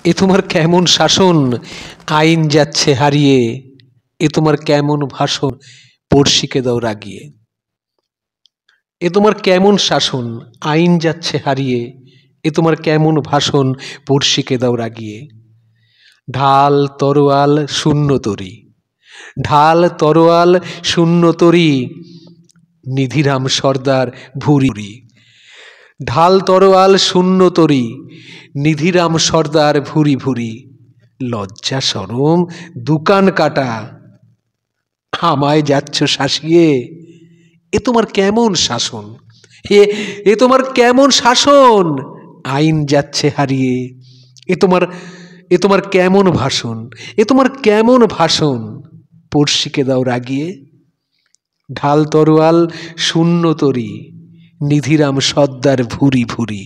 এ তোমার কেমন শাসন, আইন যাচ্ছে হারিয়ে। এ তোমার কেমন ভাষণ, পড়শিকে দাও রাগিয়ে। এ তোমার কেমন শাসন, আইন যাচ্ছে হারিয়ে। এ তোমার কেমন ভাষণ, পড়শিকে দাও রাগিয়ে। ঢাল তরোয়াল শূন্য তরী, ঢাল তরোয়াল শূন্য তরী, নিধিরাম সর্দার ভুরি ভুরি। ঢাল তরোয়াল শূন্য তরী, নিধিরাম সর্দার ভুরি ভুরি। লজ্জা শরম দুকান কাটা, আমায় যাচ্ছ শাসিয়ে। এ তোমার কেমন শাসন, এ তোমার কেমন শাসন, আইন যাচ্ছে হারিয়ে। এ তোমার কেমন ভাষণ, এ তোমার কেমন ভাষণ, পড়শিকে দাও রাগিয়ে। ঢাল তরোয়াল শূন্য তরী, নিধিরাম সর্দার ভুরি ভুরি।